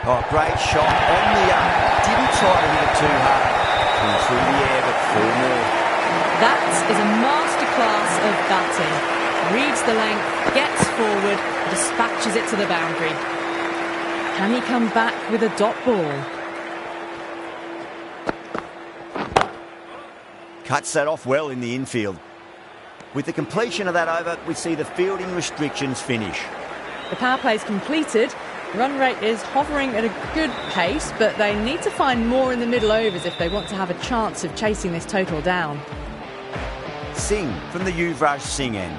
Oh, great shot on the up. Didn't try to hit it too hard. Came through the air, but 4 more. That is a masterclass of batting. Reads the length, gets forward, dispatches it to the boundary. Can he come back with a dot ball? Cuts that off well in the infield. With the completion of that over, we see the fielding restrictions finish. The power play is completed. Run rate is hovering at a good pace, but they need to find more in the middle overs if they want to have a chance of chasing this total down. Singh from the Yuvraj Singh end.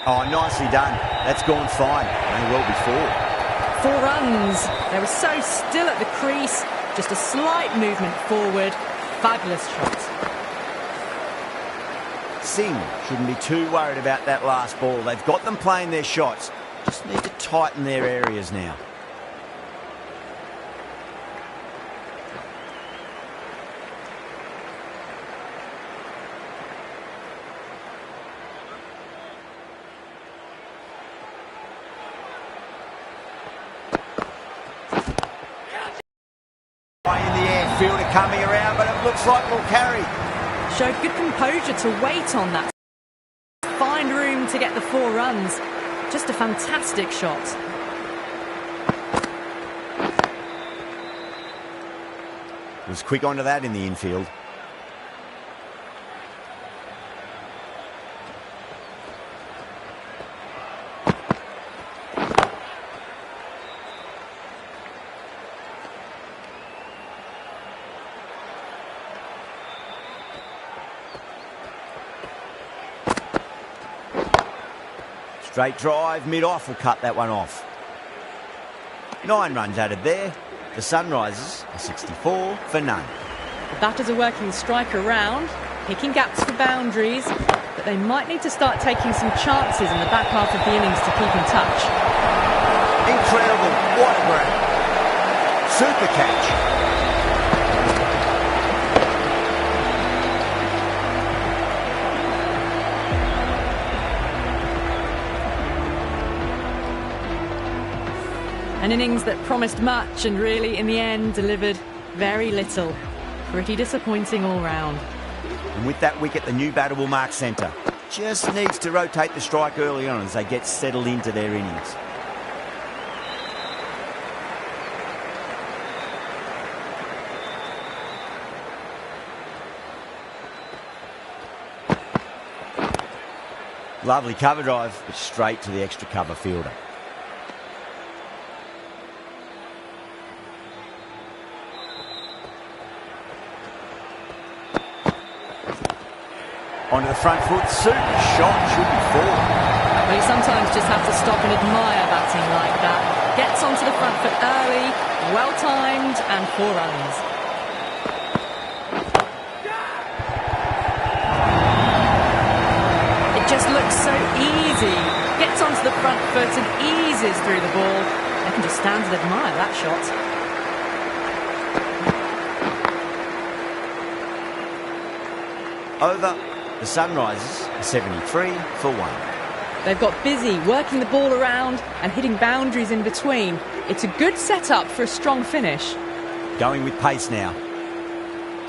Oh, nicely done. That's gone fine. May well be 4. 4 runs. They were so still at the crease. Just a slight movement forward. Fabulous shot. Singh shouldn't be too worried about that last ball. They've got them playing their shots. Just need to tighten their areas now. In the air, fielder coming around, but it looks like we'll carry. Showed good composure to wait on that. Find room to get the 4 runs. Just a fantastic shot. Was quick onto that in the infield. Straight drive, mid-off will cut that one off. 9 runs added there. The Sunrisers are 64 for none. The batters are working the strike around, picking gaps for boundaries, but they might need to start taking some chances in the back half of the innings to keep in touch. Incredible, what a grab. Super catch. An innings that promised much and really, in the end, delivered very little. Pretty disappointing all round. And with that wicket, the new batter will mark centre. Just needs to rotate the strike early on as they get settled into their innings. Lovely cover drive, but straight to the extra cover fielder. Onto the front foot, super shot, should be 4. Well, you sometimes just have to stop and admire batting like that. Gets onto the front foot early, well timed, and 4 runs. It just looks so easy. Gets onto the front foot and eases through the ball. I can just stand and admire that shot. Over. The Sunrisers are 73 for 1. They've got busy working the ball around and hitting boundaries in between. It's a good setup for a strong finish. Going with pace now.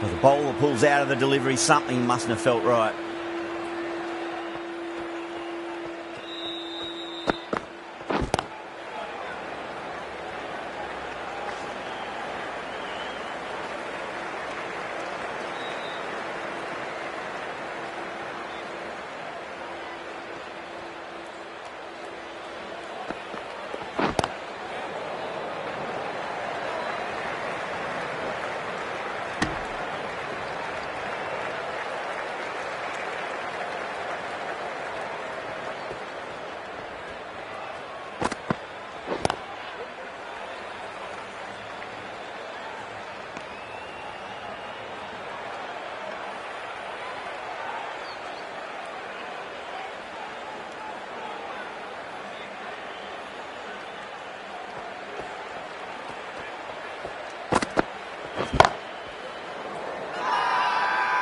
Well, the bowler pulls out of the delivery. Something mustn't have felt right.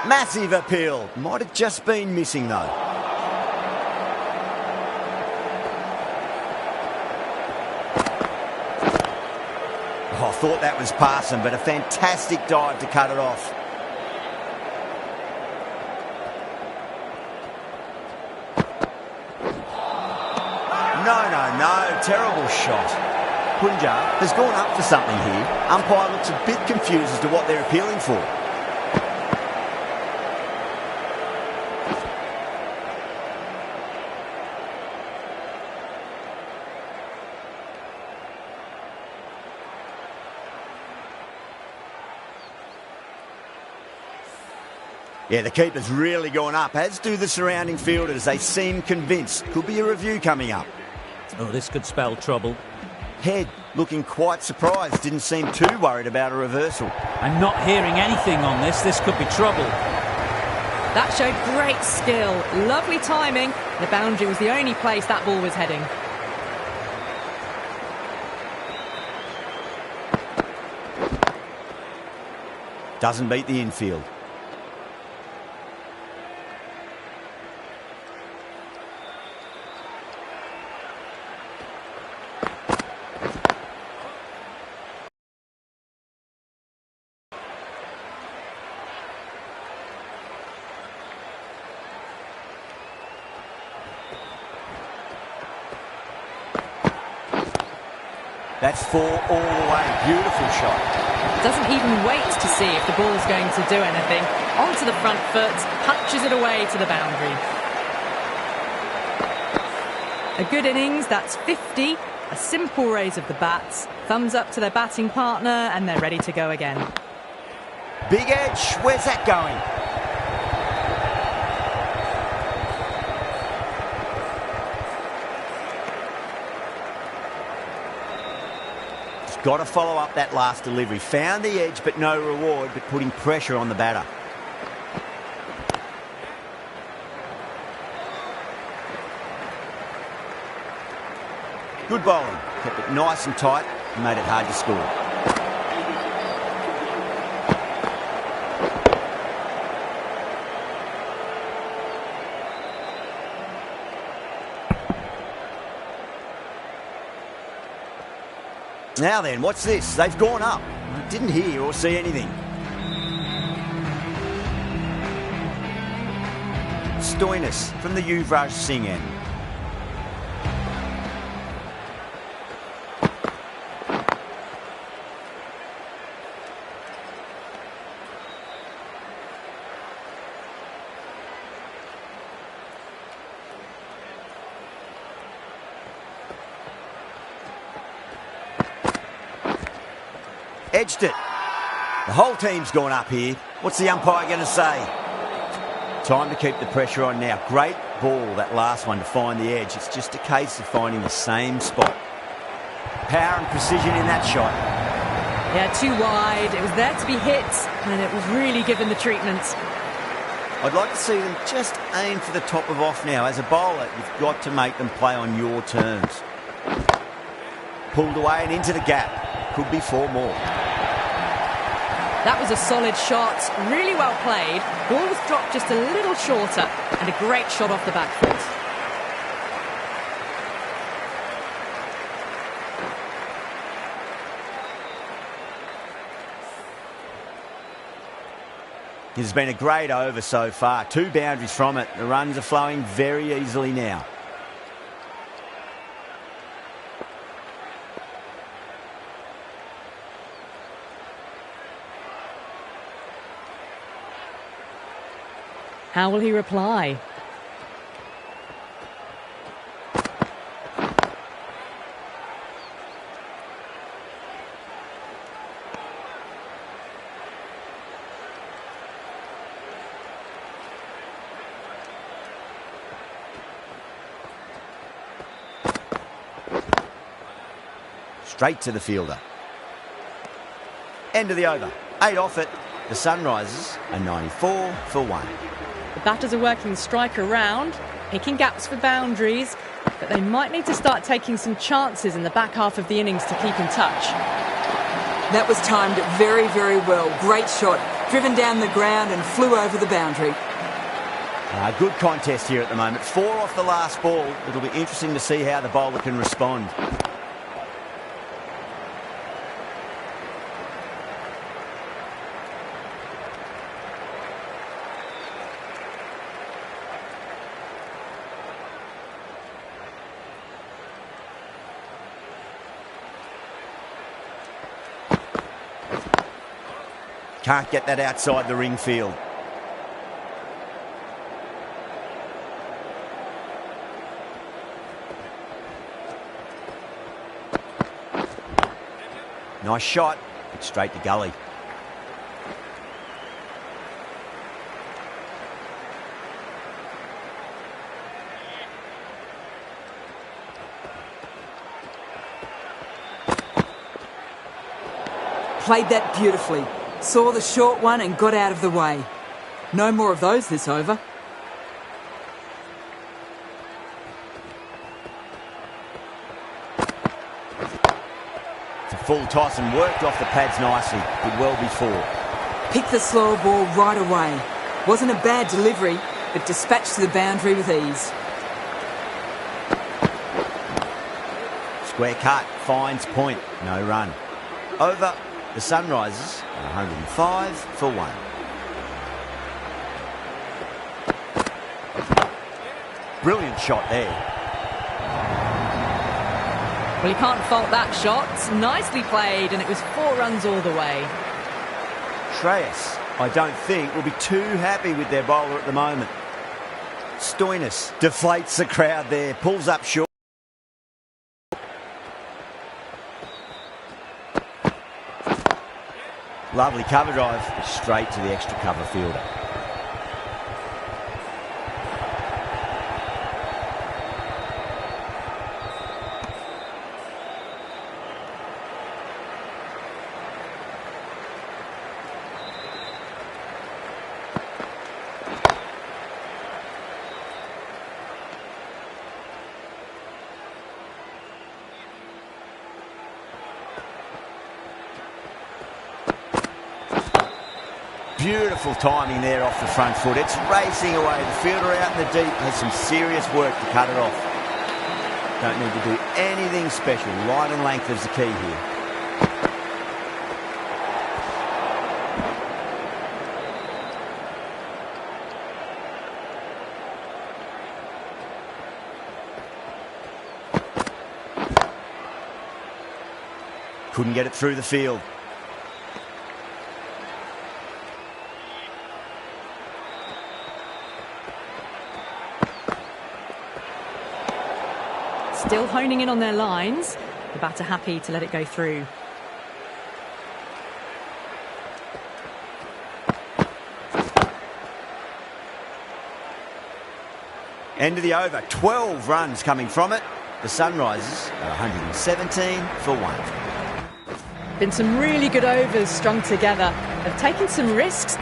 Massive appeal. Might have just been missing though. Oh, I thought that was passing, but a fantastic dive to cut it off. No, terrible shot. Punjab has gone up for something here. Umpire looks a bit confused as to what they're appealing for. Yeah, the keeper's really gone up, as do the surrounding fielders. They seem convinced. Could be a review coming up. Oh, this could spell trouble. Head looking quite surprised. Didn't seem too worried about a reversal. I'm not hearing anything on this. This could be trouble. That showed great skill. Lovely timing. The boundary was the only place that ball was heading. Doesn't beat the infield. That's 4 all the way. Beautiful shot. Doesn't even wait to see if the ball's going to do anything. Onto the front foot, punches it away to the boundary. A good innings, that's 50. A simple raise of the bats. Thumbs up to their batting partner, and they're ready to go again. Big edge. Where's that going? Got to follow up that last delivery. Found the edge, but no reward, but putting pressure on the batter. Good bowling. Kept it nice and tight and made it hard to score. Now then, what's this? They've gone up. I didn't hear or see anything. Stoinis from the Yuvraj Singh end. Edged it. The whole team's gone up here. What's the umpire going to say? Time to keep the pressure on now. Great ball, that last one, to find the edge. It's just a case of finding the same spot. Power and precision in that shot. Yeah, too wide. It was there to be hit, and it was really given the treatment. I'd like to see them just aim for the top of off now. As a bowler, you've got to make them play on your terms. Pulled away and into the gap. Could be 4 more. That was a solid shot, really well played. Ball was dropped just a little shorter, and a great shot off the back foot. It has been a great over so far. 2 boundaries from it. The runs are flowing very easily now. How will he reply? Straight to the fielder. End of the over. 8 off it. The Sunrisers are 94 for 1. The batters are working the striker around, picking gaps for boundaries, but they might need to start taking some chances in the back half of the innings to keep in touch. That was timed very, very well. Great shot. driven down the ground and flew over the boundary. Good contest here at the moment. 4 off the last ball. It'll be interesting to see how the bowler can respond. Can't get that outside the ring field. Nice shot, but straight to gully. Played that beautifully. Saw the short one and got out of the way. No more of those this over. It's a full toss and worked off the pads nicely. Did well before. Picked the slow ball right away. Wasn't a bad delivery, but dispatched to the boundary with ease. Square cut, finds point, no run. Over. The Sunrisers are 105 for 1. Brilliant shot there. Well, you can't fault that shot. Nicely played, and it was 4 runs all the way. Shreyas, I don't think, will be too happy with their bowler at the moment. Stoinis deflates the crowd there, pulls up short. Lovely cover drive, straight to the extra cover fielder. Beautiful timing there off the front foot. It's racing away. The fielder out in the deep has some serious work to cut it off. Don't need to do anything special. Line and length is the key here. Couldn't get it through the field. Still honing in on their lines. The batter happy to let it go through. End of the over. 12 runs coming from it. The Sunrisers are 117 for 1. Been some really good overs strung together. They've taken some risks.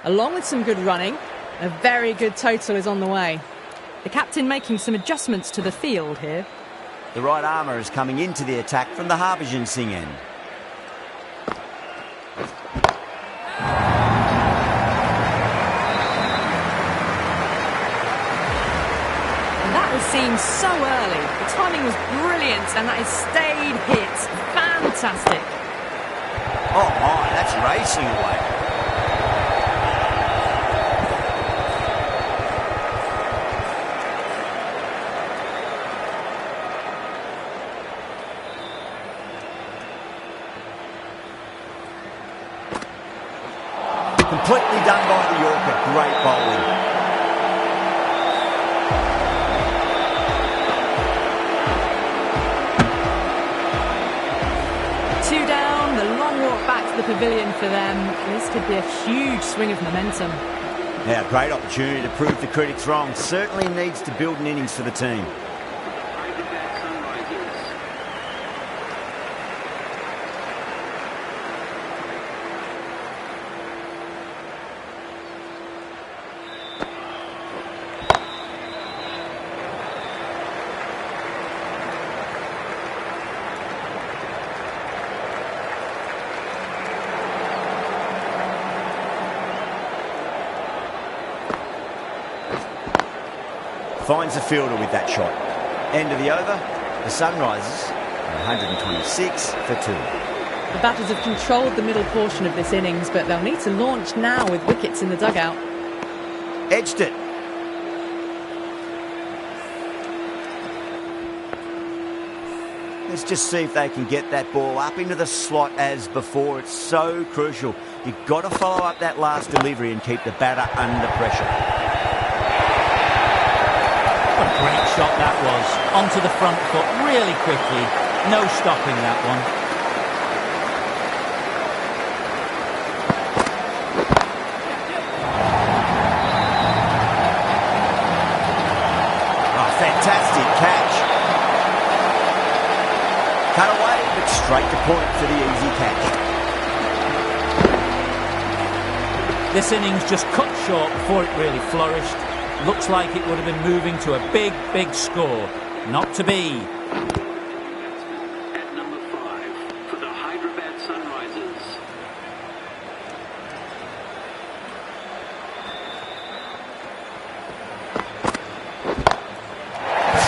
Along with some good running, a very good total is on the way. The captain making some adjustments to the field here. The right armour is coming into the attack from the Harbhajan Singh end. And that was seen so early. The timing was brilliant and that has stayed hit. Fantastic. Oh my, that's racing away. Completely done by the Yorker. Great bowling. Two down, the long walk back to the pavilion for them. This could be a huge swing of momentum. Now, great opportunity to prove the critics wrong. Certainly needs to build an innings for the team. Finds the fielder with that shot. End of the over. The Sunrisers are 126 for 2. The batters have controlled the middle portion of this innings, but they'll need to launch now with wickets in the dugout. Edged it. Let's just see if they can get that ball up into the slot as before. It's so crucial. You've got to follow up that last delivery and keep the batter under pressure. What a great shot that was. Onto the front foot really quickly. No stopping that one. Oh, fantastic catch. Cut away, but straight to point for the easy catch. This innings just cut short before it really flourished. Looks like it would have been moving to a big, big score. Not to be. At number 5 for the Hyderabad Sunrisers.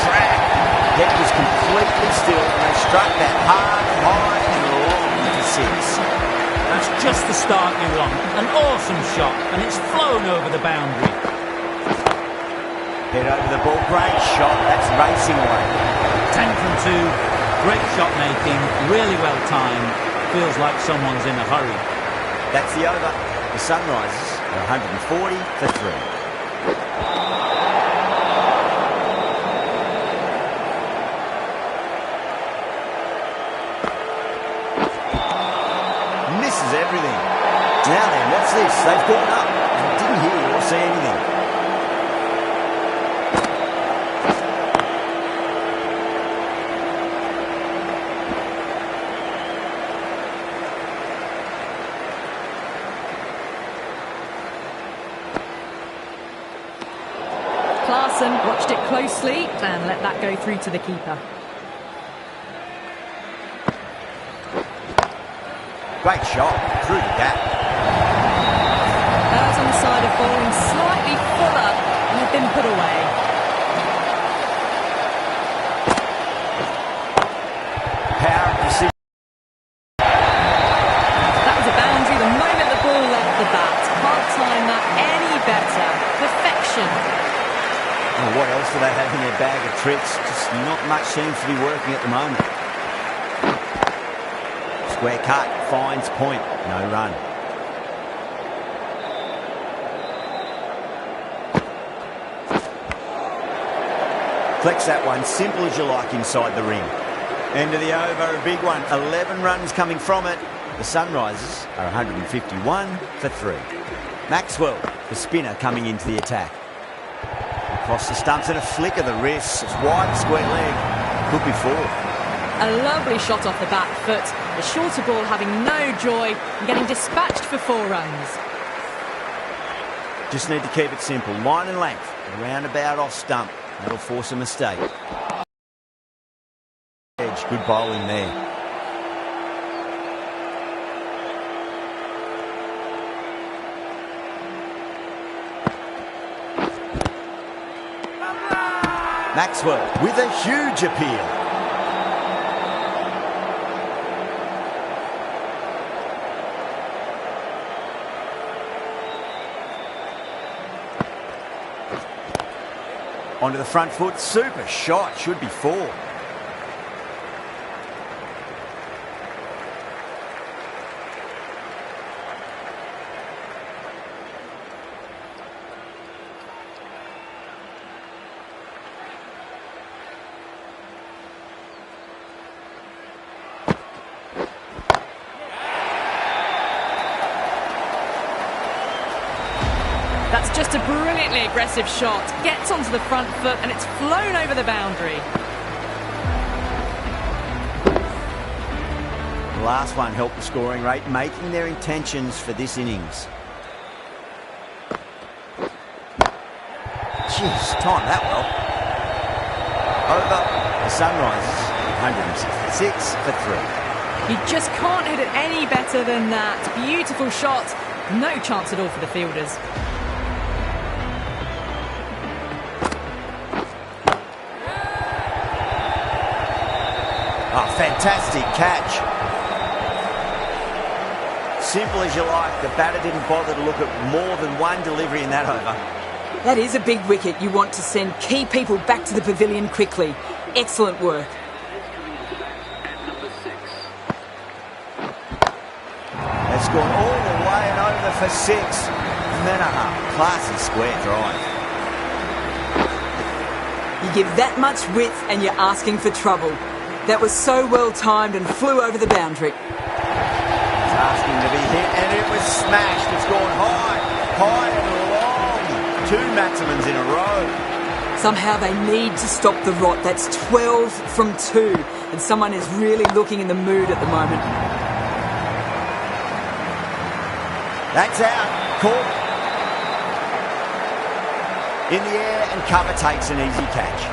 Track. Head was completely still and they struck that hard, high and long to 6. That's just the start you want. An awesome shot, and it's flown over the boundary. Head over the ball, great shot, that's racing away. 10 from 2, great shot making, really well timed. Feels like someone's in a hurry. That's the over. The Sunrisers are 140 for 3. Misses everything. Now then, what's this? They've gone up. I didn't hear or see anything. Clarkson watched it closely and let that go through to the keeper. Great shot, through the gap. Errs on the side of bowling slightly fuller and had been put away. Power and precision. That was a boundary the moment the ball left the bat. Can't time that any better. Perfection. Oh, what else do they have in their bag of tricks? Just not much seems to be working at the moment. Square cut, finds point, no run. Flex that one, simple as you like inside the ring. End of the over, a big one. 11 runs coming from it. The Sunrisers are 151 for 3. Maxwell, the spinner, coming into the attack. Across the stumps and a flick of the wrist. It's wide, square leg. Could be 4. A lovely shot off the back foot. The shorter ball having no joy and getting dispatched for 4 runs. Just need to keep it simple. Line and length, around about off stump. That'll force a mistake. Edge, good bowling there. Maxwell with a huge appeal. Onto the front foot, super shot, should be 4. That's just a brilliantly aggressive shot. Gets onto the front foot and it's flown over the boundary. The last one helped the scoring rate, making their intentions for this innings. Jeez, timed that well. Over the Sunrisers, 166 for 3. You just can't hit it any better than that. Beautiful shot. No chance at all for the fielders. Oh, fantastic catch. Simple as you like. The batter didn't bother to look at more than one delivery in that over. That is a big wicket. You want to send key people back to the pavilion quickly. Excellent work. That's gone all the way and over for 6. Menaha, classy square drive. You give that much width and you're asking for trouble. That was so well timed and flew over the boundary. It's asking to be hit and it was smashed. It's gone high, high and long. 2 maximums in a row. Somehow they need to stop the rot. That's 12 from 2 and someone is really looking in the mood at the moment. That's out. Caught. In the air and cover takes an easy catch.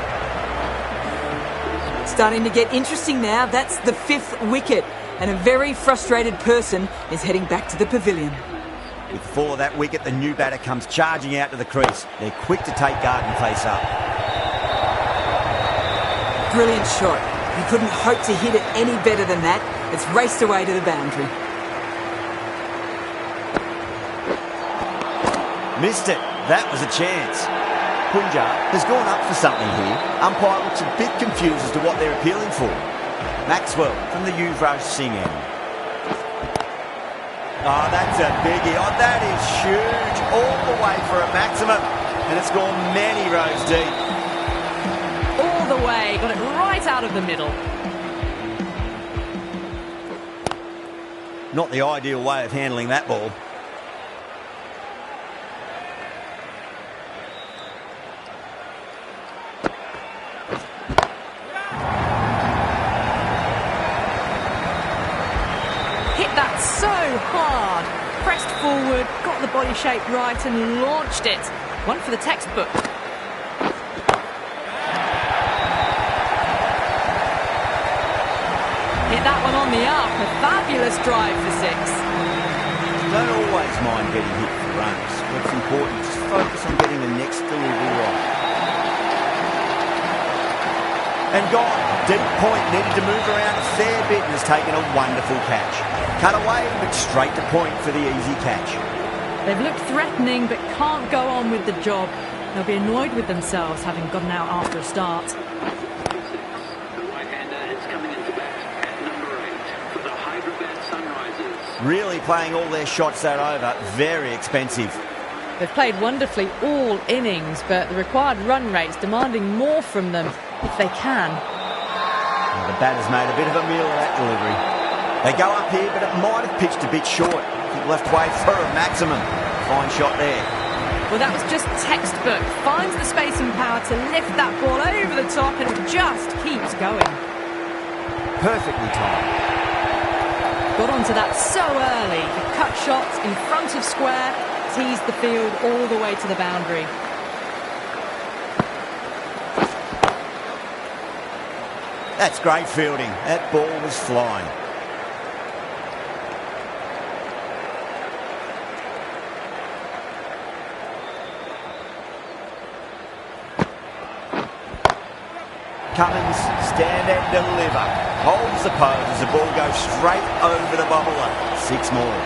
Starting to get interesting now. That's the 5th wicket and a very frustrated person is heading back to the pavilion. With the fall of that wicket, the new batter comes charging out to the crease. They're quick to take guard and face up. Brilliant shot. You couldn't hope to hit it any better than that. It's raced away to the boundary. Missed it. That was a chance. Punjab has gone up for something here. Umpire looks a bit confused as to what they're appealing for. Maxwell from the Yuvraj Singh end. Oh, that's a biggie. Oh, that is huge. All the way for a maximum. And it's gone many rows deep. All the way. Got it right out of the middle. Not the ideal way of handling that ball. So hard. Pressed forward, got the body shape right and launched it. One for the textbook. Hit that one on the up. A fabulous drive for 6. Don't always mind getting hit for runs. What's important is focus on getting the next delivery right. And gone. Deep point, needed to move around a fair bit and has taken a wonderful catch. Cut away, but straight to point for the easy catch. They've looked threatening but can't go on with the job. They'll be annoyed with themselves having gotten out after a start. The right-hander is coming into bat at number 8 for the Hyderabad Sunrisers. Really playing all their shots that over. Very expensive. They've played wonderfully all innings, but the required run rate's demanding more from them if they can. Well, the batter's made a bit of a meal of that delivery. They go up here, but it might have pitched a bit short. Left way for a maximum. Fine shot there. Well, that was just textbook. Finds the space and power to lift that ball over the top and it just keeps going. Perfectly timed. Got onto that so early. The cut shot in front of square, teased the field all the way to the boundary. That's great fielding. That ball was flying. Cummins, stand and deliver. Holds the pose as the ball goes straight over the bobbler. 6 more.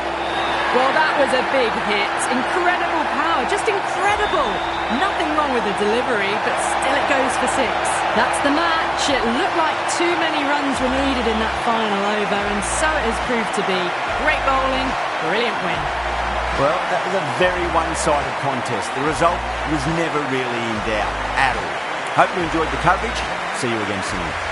Well, that was a big hit. Incredible power, just incredible. Nothing wrong with the delivery, but still it goes for 6. That's the match. It looked like too many runs were needed in that final over, and so it has proved to be. Great bowling, brilliant win. Well, that was a very one-sided contest. The result was never really in doubt at all. Hope you enjoyed the coverage. See you again soon.